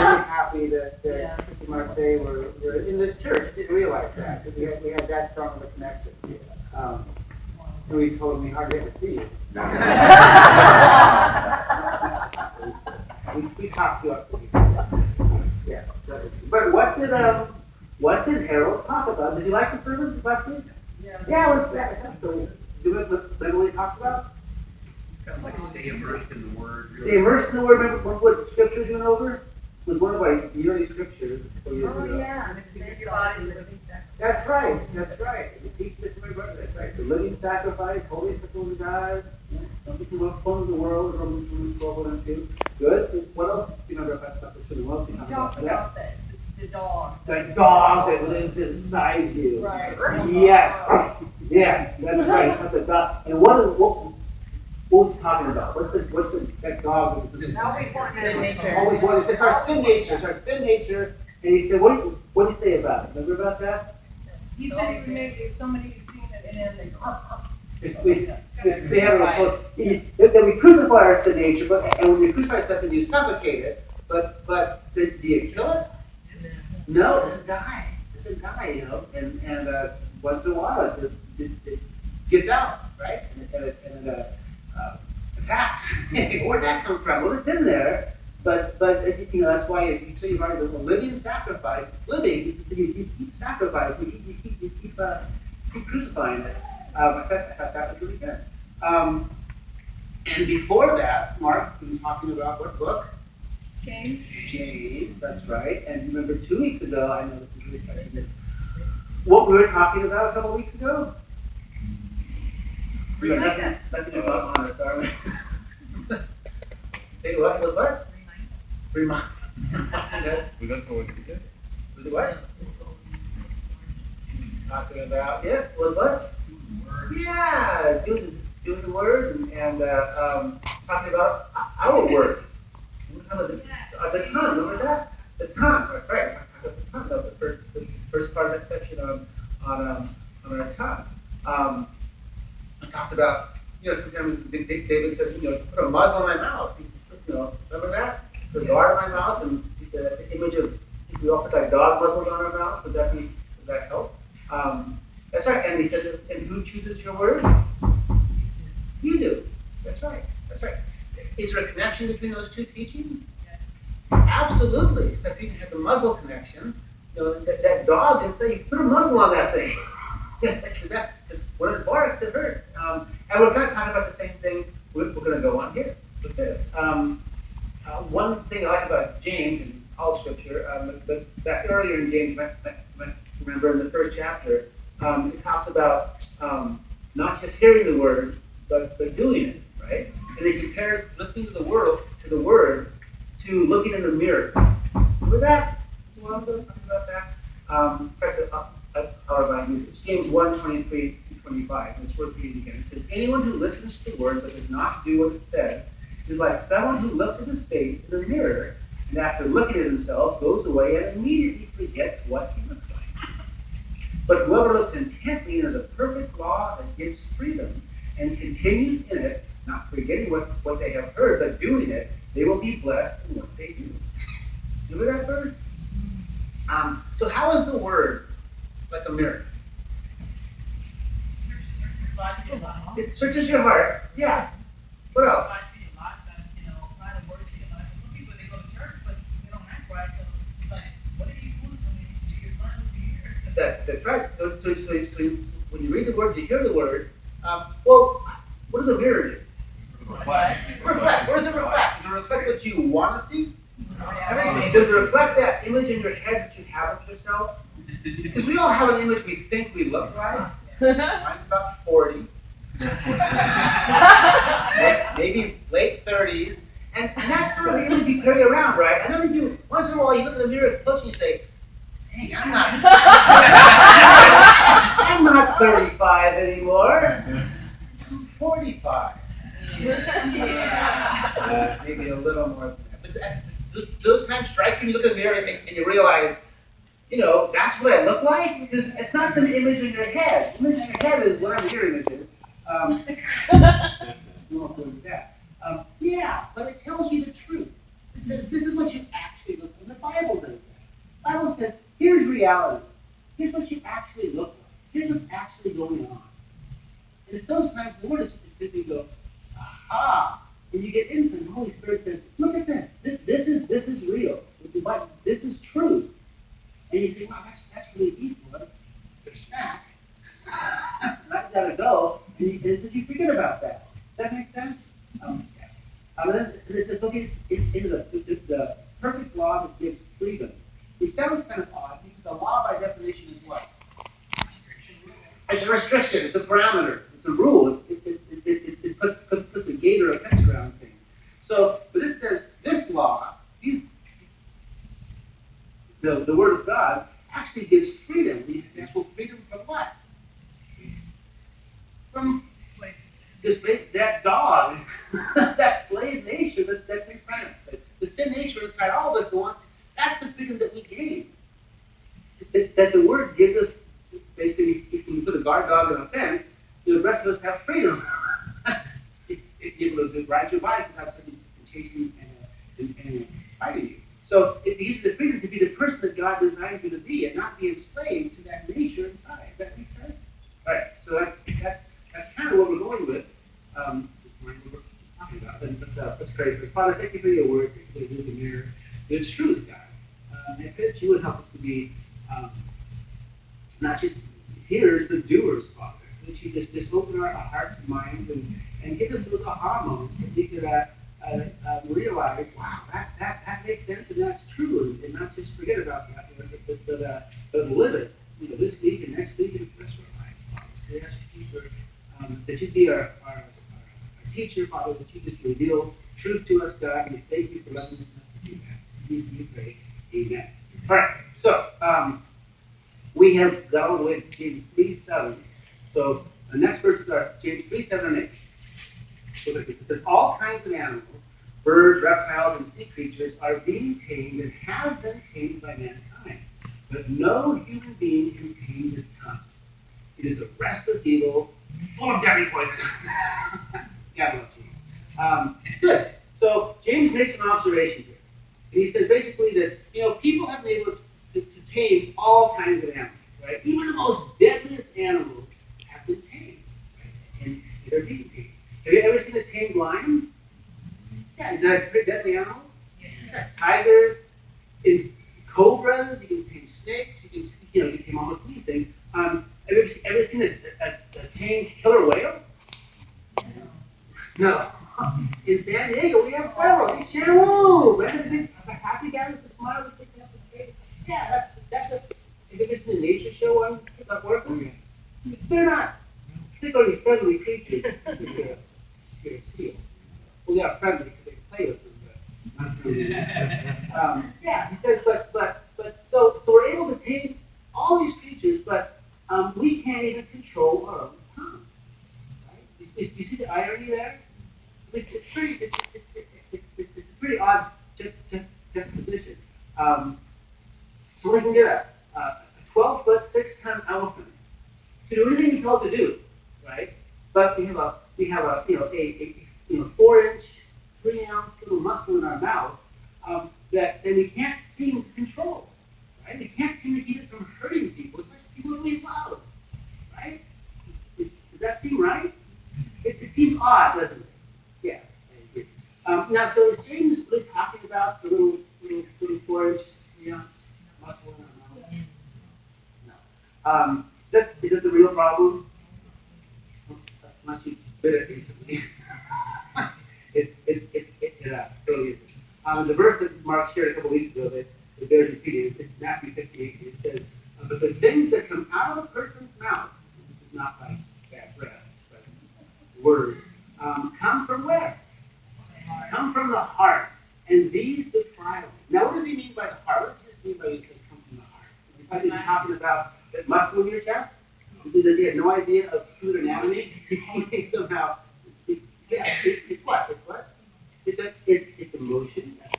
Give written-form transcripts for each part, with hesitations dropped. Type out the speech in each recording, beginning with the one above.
really happy that Chris and Marseille were in this church. Didn't realize that. We had that strong of a connection. And we told him we hardly ever see you. we talked you up to you. Yeah. But what did Harold talk about? Did you like the service last week? Yeah, what's that? So, do it what we talked about? Kind of like stay immersed in the Word. Really. Stay immersed in the Word. Remember what scriptures we went over? It was one of our yearly scriptures. Yeah. That's right. You teach this way, brother. That's right. The living sacrifice, holy acceptable to God. Some people will fun the world. Romans 12:1-2. Good. What else? You know about stuff that's really well. You talked about the dog. The dog that lives inside you. Right. Yes. Yes. That's right. That's a dog. And what was he talking about? What's that dog? Always wanted. Always wanted. It's our sin nature. It's our sin nature. And he said, what did he say about it? Remember about that? He said he would make if somebody's seen it and then they have then we crucify our sin nature, and when you crucify something, you suffocate it. But do you kill it? No, it doesn't die. It doesn't die, you know. And once in a while, it gets out, right? And it attacks. Where'd that come from? Well, it's in there. But you know, that's why if you say you're a living sacrifice, you keep sacrificing, you keep crucifying it. I thought that was really good. And before that, Mark, we were talking about what book? James, that's right. And remember 2 weeks ago, I know this is really exciting. What we were talking about a couple weeks ago? Nothing about honor, sorry. Say what? Remind us. We don't know what to do. Was it what? Talking about what? Yeah, doing the word and talking about our words. The tongue, remember that? The tongue, right? The tongue, that was the first part of that section on our tongue. I talked about, sometimes David said, put a muzzle on my mouth. Remember that? The guard on my mouth and the image of, if we all put like dog muzzles on our mouths, would that help? That's right. And he says, and who chooses your words? You do. That's right. Is there a connection between those two teachings? Yes. Absolutely. Except you can have the muzzle connection. That dog can say, put a muzzle on that thing. Because when it barks, it hurts. And we're going to talk about the same thing. We're going to go on here with this. One thing I like about James in all Scripture, but back earlier in James, remember in the first chapter, it talks about not just hearing the word, but doing it, right? And it compares listening to the word to looking in the mirror. Remember that? You want to talk about that? However, I use it. It's James 1:23-25. It's worth reading again. It says, anyone who listens to the words but does not do what it says is like someone who looks at his face in the mirror and after looking at himself goes away and immediately forgets what he looks like. But whoever looks intently into the perfect law that gives freedom and continues in it, not forgetting what they have heard, but doing it, they will be blessed in what they do. Remember that verse? So how is the word like a mirror? It searches your heart. Yeah. What else? That's right. So when you read the word, you hear the word. Well, what does a mirror do? Reflect. What does it reflect? Does it reflect what you want to see? Does it reflect that image in your head that you have of yourself? Because we all have an image we think we look like. Mine's about 40. Maybe late 30s. And that's sort of the image you carry around, right? I know you, once in a while you look in the mirror close and you say, hey, I'm not 35 anymore. I'm 45. Yeah. Maybe a little more than that. But those times strike you, you look in the mirror and you realize, that's what I look like? Because it's not an image in your head. The image in your head is whatever your image is. We won't go into that. Yeah, but it tells you the truth. It says this is what you actually look like. reality. Here's what you actually look like. Here's what's actually going on. And it's those times, the Lord is just you go, aha. And you get insight, and the Holy Spirit says, look at this. This is real. This is true. And you say, wow, that's really deep, Lord. Your snack. I've got to go. And you forget about that. Does that make sense? Yes. And this is looking into the perfect law that gives freedom. Which sounds kind of odd, because the law by definition is what? It's a restriction. It's a parameter. It's a rule. It puts a gate or a fence around things. So, but it says this law, the Word of God, actually gives freedom. The actual freedom from what? From that dog, that slave nature that's in France. The sin nature inside all of us wants. That's the freedom that we gain. That the Word gives us. Basically, if we put a guard dog on a fence, the rest of us have freedom. You're able to ride your bike without somebody chasing and fighting you. So it gives you the freedom to be the person that God designed you to be and not be enslaved to that nature inside. Does that make sense? All right. So that's kind of what we're going with. This morning we're talking about. Let's pray first. Father, thank you for your word. Thank you for the mirror. It's truth, God. I pray that you would help us to be not just hearers, but doers, Father. That you just open our hearts and minds and give us those aha moments that we could realize, wow, that makes sense and that's true, and not just forget about that, but live it, this week and next week and the rest of our lives, Father. So we ask you for, that you be our teacher, Father, that you just reveal truth to us, God, and we thank you for letting us know to do that. In Jesus' name we pray. Amen. All right, so we have got all the way to James 3:7. So the next verses are James 3:7 and 8. So it says, all kinds of animals, birds, reptiles, and sea creatures are being tamed and have been tamed by mankind. But no human being can tame the tongue. It is a restless evil, full of deadly poison. God love you. Good. So James makes an observation here. And he says basically that, people have been able to tame all kinds of animals, right? Even the most deadliest animals have been tamed, right? And they're being tamed. Have you ever seen a tamed lion? Yeah, is that a pretty deadly animal? Yeah. Tigers, in cobras, you can tame snakes, you can tame almost anything. Have you ever seen a tamed killer whale? No. In San Diego, we have several. Hey, Sharon, the happy guy with the smile with picking up the face. Yeah, that's a. Have you ever seen a nature show on working? They're not particularly friendly creatures. You're a seal. Well, they are friendly because they play with them, but not friendly. Yeah, he says, but so we're able to tame all these creatures, but we can't even control our own tongue. Right? You see the irony there? It's a pretty odd juxtaposition. So we can get a 12-foot, 6-ton elephant to do anything he's told to do, right? But we have a 4-inch, 3-ounce little muscle in our mouth that we can't seem to control, right? We can't seem to keep it from hurting people, especially people that we love, right? Does that seem right? It seems odd, doesn't it? Yeah, I agree. Now, so is James really talking about the little 4-inch, 3-ounce muscle in our mouth? No. Is that the real problem? Unless you bit it recently. It really isn't. The verse that Mark shared a couple weeks ago that bears repeating, it's Matthew 15:18. It says, but the things that come out of a person's mouth, this is not like bad breath, but words, come from where? Come from the heart. And these defile. Now, what does he mean by the heart? What does he mean by he says come from the heart? Is he talking about that muscle in your chest? Does he have no idea of human anatomy? He somehow, yeah, it's what? It's what? It's emotion. That's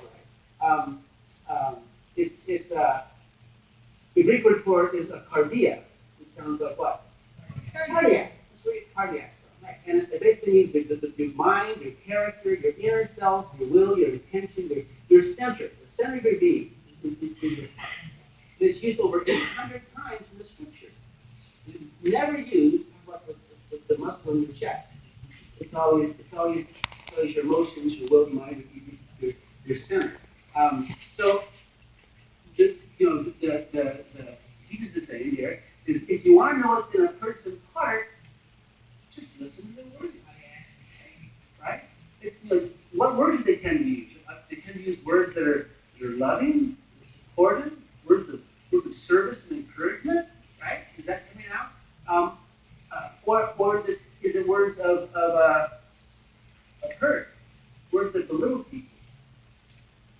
right. The Greek word for it is a cardia, which sounds like what? Cardiac. That's where your cardiac from. Right. And it basically means your mind, your character, your inner self, your will, your intention, your center, the center of your being is your heart. it's used over 800 times in the scripture. It's never used about the muscle in your chest. It's always your emotions, your will, your mind, your center. So, the Jesus is saying here is if you want to know what's in a person's heart, just listen to the words. Right? What words they tend to use? They tend to use words that are loving, supportive, words of service and encouragement. Right? Is that coming out? Or is it words of hurt? Words that belittle people?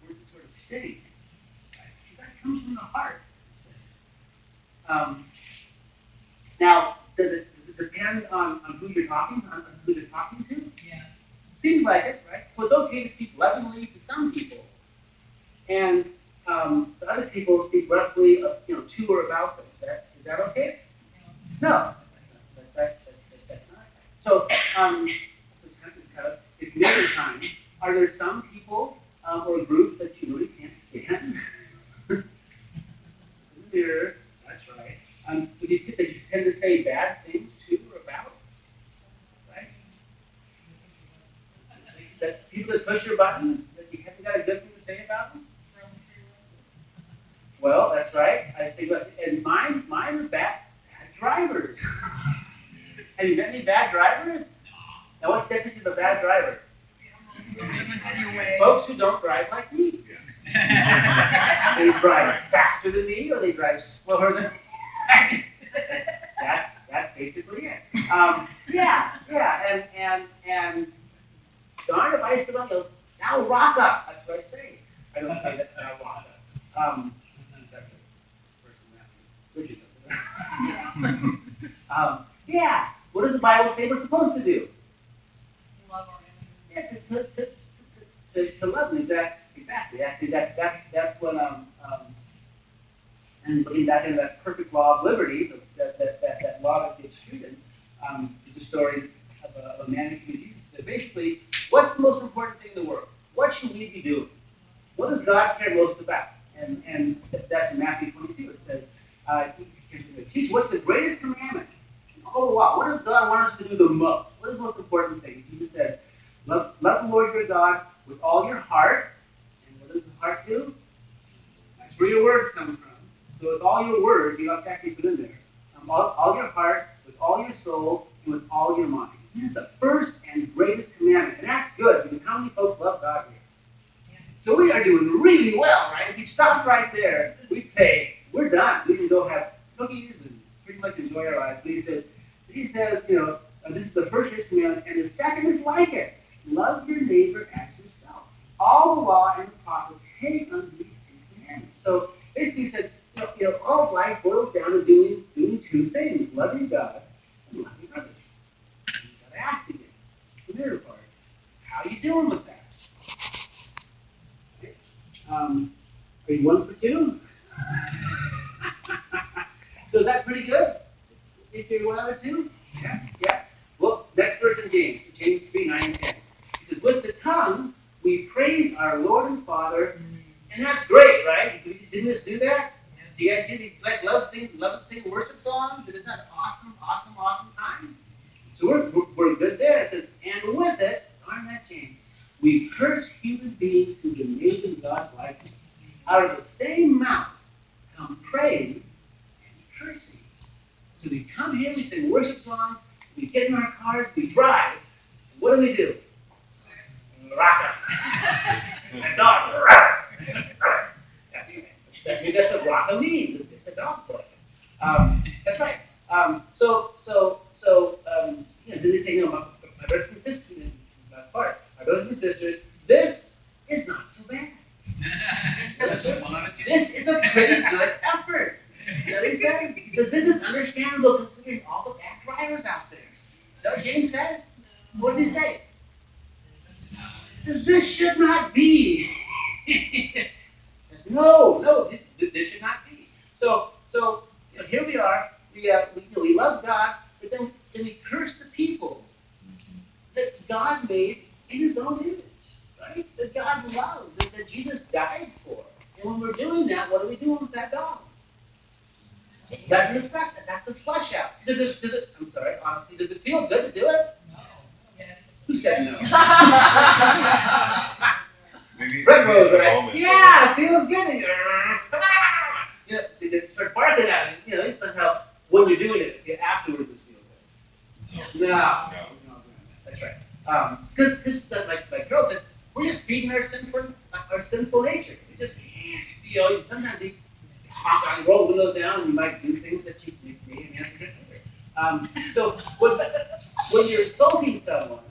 Words that sort of sting? Right? Because that comes from the heart. Now, does it depend on who you're talking to? Yeah. Seems like it, right? So it's okay to speak lovingly to some people, and to other people speak roughly, to or about them. Is that okay? No. That's not. So, if many times, are there some people or groups that you really can't stand? Here, that's right. That you tend to say bad things to or about, right? That people that push your button, that you haven't got a good thing to say about them. Well, that's right. I say, and mine are bad drivers. Have you met any bad drivers? Now, what's the definition of a bad driver? Folks who don't drive like me. They drive faster than me, or they drive slower than me. That's basically it. And darn if I sit on the now rock up. That's what I say. I don't say that now rock up. That's a person Richard. What does the Bible say we're supposed to do? Love our enemies. To love them, exactly. Actually, that's what and looking back into that perfect law of liberty, that law that gets treated, is a story of a man who came to Jesus. So basically, what's the most important thing in the world? What should we be doing? What does God care most about? And that's in Matthew 22. It says, teach what's the greatest commandment in all the law. What does God want us to do the most? What is the most important thing? Jesus said, love the Lord your God with all your heart. And what does the heart do? That's where your words come from. So with all your words, you have to actually put in there. All your heart, with all your soul, and with all your mind. This is the first and greatest commandment. And that's good, because how many folks love God here? So we are doing really well, right? If we stopped right there, we'd say, we're done. We can go have cookies and pretty much enjoy our lives. But he says, this is the first greatest commandment, and the second is like it. Love your neighbor as yourself. All the law and the prophets hang under these two commandments. So basically he said, all of life boils down to doing two things, loving God and loving others. You've got to ask again, the middle part, how are you doing with that? Okay. Are you 1 for 2? So is that pretty good? If you're 1 out of 2? Yeah. Well, next verse in James 3, 9 and 10. It says, with the tongue we praise our Lord and Father, and that's great, right? Didn't just do that? Do you guys love to sing worship songs? Isn't that awesome time? So we're good there. It says, and with it, darn that James, we curse human beings who have been made in God's likeness. Out of the same mouth come praise and cursing. So we come here, we sing worship songs, we get in our cars, we drive. What do? Rock up. And dog, rock. That's what raka means. It's the gospel. That's right. Then they say, my brothers and sisters, my brothers and sisters, this is not so bad. This is a pretty good effort. You know what he said? He says, this is understandable considering all the bad drivers out there. Is that what James says? What does he say? He says, this should not be. No, this should not be. So here we are. We love God, but then we curse the people that God made in His own image, right? That God loves, that Jesus died for. And when we're doing that, what are we doing with that dog? You got to repress that. That's the flush out. I'm sorry, honestly, does it feel good to do it? Yes. Who said no? Maybe Red Rose, the right? moment. Yeah, it feels good. You know, they start barking at it. You know, it's somehow when you're doing it, afterwards it feels good. No. That's right. Because like Carol said, we're just feeding our sinful nature. It's just, you know, sometimes you honk on, roll windows down, and you might do things that you may have to do. So when you're insulting someone,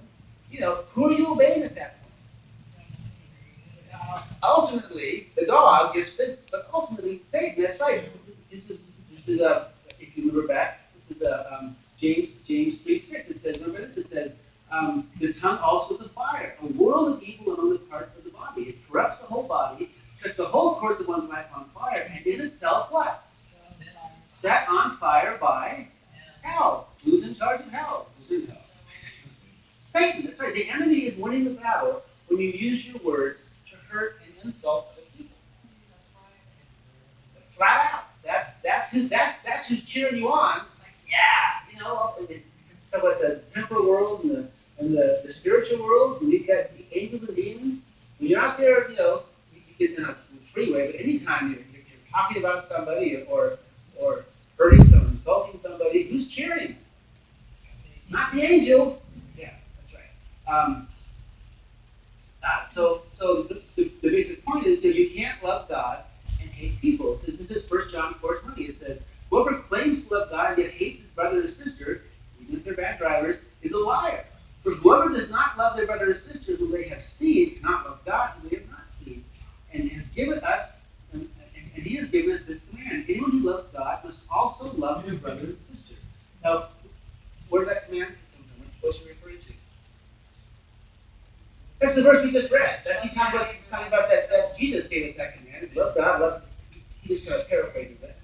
you know, who are you obeying at that point? Ultimately, the dog gets this, but ultimately, Satan. That's right. This is if you remember back, this is James 3:6. It says, remember this? It says, the tongue also is a fire, a world of evil among the parts of the body. It corrupts the whole body, sets the whole course of one's life on fire, and is itself what? Set on fire by hell. Who's in charge of hell? Who's in hell? Satan. That's right. The enemy is winning the battle when you use your words to hurt and insult other people. Flat out. That's who's cheering you on. It's like, yeah, you know, talk about the temporal world and the spiritual world, and you've got the angels and demons. When you're out there, you know, you get in a freeway, but anytime you're talking about somebody or hurting them, insulting somebody, who's cheering? Not the angels. Yeah, that's right. So the basic point is that you can't love God and hate people. This is 1 John 4:20. It says, whoever claims to love God and yet hates his brother or sister, even if they're bad drivers, is a liar. For whoever does not love their brother or sister whom they have seen cannot love God whom they have not seen. And has given us, and he has given us this command. Anyone who loves God must also love their brother and sister. Now, where does that command come from? What's it referring to? That's the verse we just read. That's he's talking about that Jesus gave us that command. Love God, love. He just kind of paraphrases it.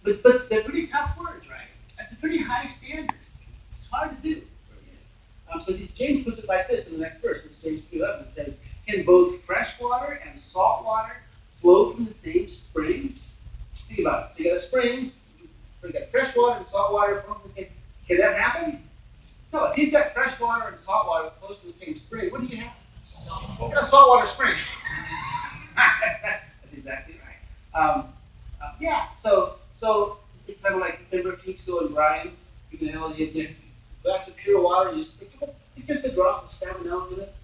But they're pretty tough words, right? That's a pretty high standard. It's hard to do. So James puts it like this in the next verse. It's James 2:11. It says, "Can both fresh water and salt water flow from the same spring?" Think about it. So you got a spring. You got fresh water and salt water. Can that happen? No, if you've got fresh water and salt water close to the same spring, what do you have? You got a saltwater spring. That's exactly right. Yeah, so it's kind of like remember Pixel and Brian. You know, you glass of pure water, you just it's just a drop of salmonella in it.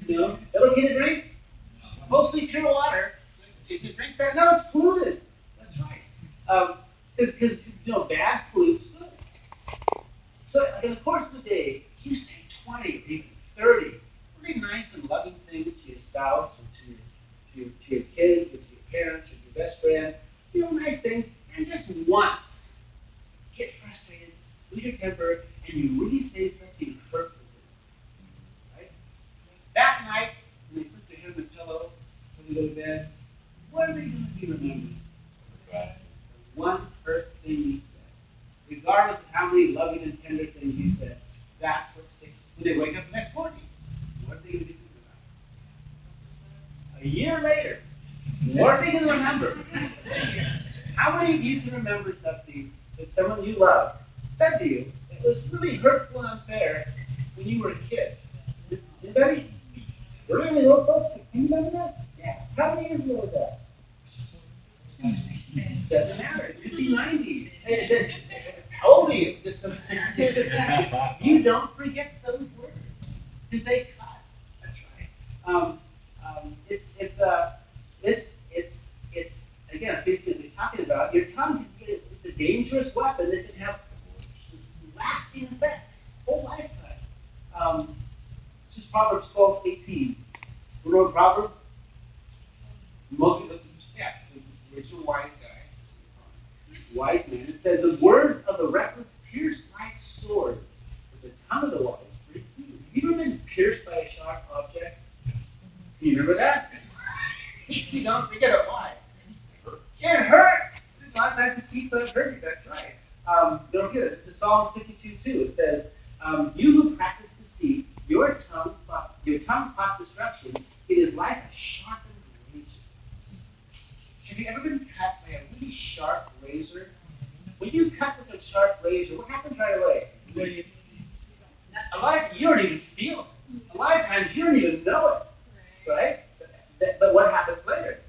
You know, that okay to drink? Mostly pure water. If you drink that, no, it's polluted. That's right. Because you know, bad pollutes good. So in the course of the day, you say 20, maybe 30 really nice and loving things to your spouse, or to your kids, or to your parents, or to your best friend. You know, nice things, and just once get frustrated, lose your temper, and you really say something hurtful to them. Right? That night, when they put their head on the pillow when they go to bed, what are they going to be remembering? One hurt thing you said. Regardless of how many loving and tender things you said, that's what sticks. When they wake up the next morning, what are they going to be thinking about? A year later, what are they going to remember? How many of you can remember something that someone you love said to you that was really hurtful and unfair when you were a kid? Anybody? Really, little folks? Can you remember that? Yeah. How many years ago was that? Doesn't matter. It could be 90. How old are you? You don't forget those words because they cut. That's right. It's again. He's talking about your tongue. It's a dangerous weapon that can have lasting effects, whole lifetime. This is Proverbs 12:18. Who wrote Proverbs? Most of us, yeah, the original wise guy, wise man. It says, the words of the reckless pierce like swords, but the tongue of the wise breaks through. Have you ever been pierced by a sharp object? Do you remember that? You don't forget it. Why? It hurts. There's a lot of times people that hurt you. That's right. Don't forget it. It's in Psalms 52:2. It says, you who practice deceit, your tongue plots destruction. It is like a sharpened razor. Have you ever been cut by a really razor. When you cut with a sharp razor, what happens right away? A lot of you don't even feel it. A lot of times you don't even know it, right? But what happens later?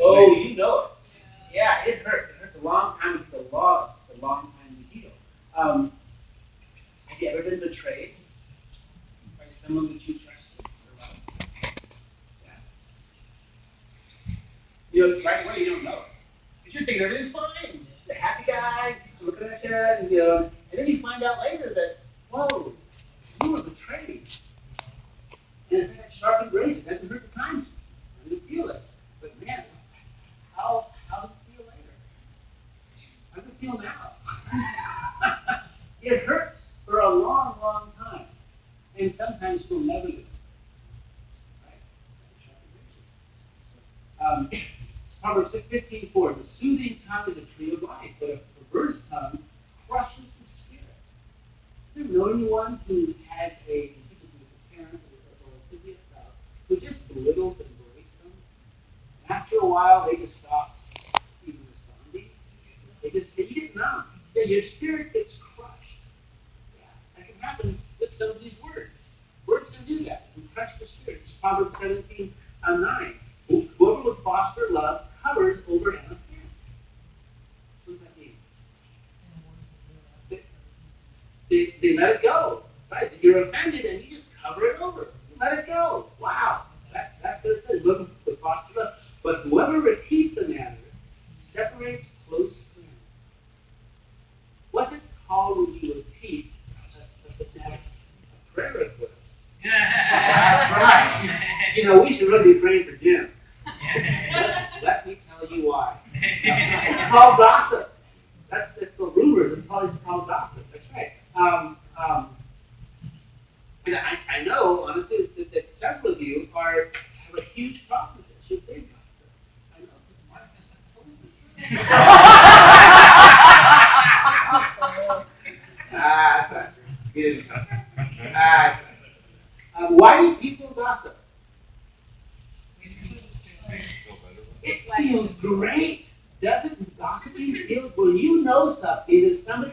Oh, you know it. Yeah, it hurts. It hurts a long time. It's a long time to heal. Have you ever been betrayed by someone that you trusted? Yeah. You know, right away you don't know. Because you're thinking everything's fine. The happy guy, looking at you, and then you find out later that, whoa, you were betrayed. And it's like that sharpened razor. It doesn't hurt the times. You feel it. But man, how does it feel later? How does it feel now? It hurts for a long, long time. And sometimes you'll never do it. Right? Proverbs 15:4, the soothing tongue is a tree of life, but a perverse tongue crushes the spirit. Do you know anyone who has a parent or a sibling who just belittles and berates them? And after a while, they just stop even responding. They get numb. Yeah, your spirit gets crushed. Yeah, that can happen with some of these words. Words can do that. Can crush the spirit. It's Proverbs 17:9. Whoever would foster love covers over an offense. What does that mean? They let it go. Right? You're offended and you just cover it over. Let it go. Wow. That's what it says. Whoever would foster love. But whoever repeats a matter separates close friends. What's it called when you repeat a prayer request? That's right. You know, we should really be praying for Jim. Let me tell you why. It's called gossip. That's the rumors. It's called gossip. That's right. And I know, honestly, that several of you have a huge problem with this. You're big gossip. I know. That's not true. Why do people gossip? It feels great. Doesn't gossiping feel when you know something that somebody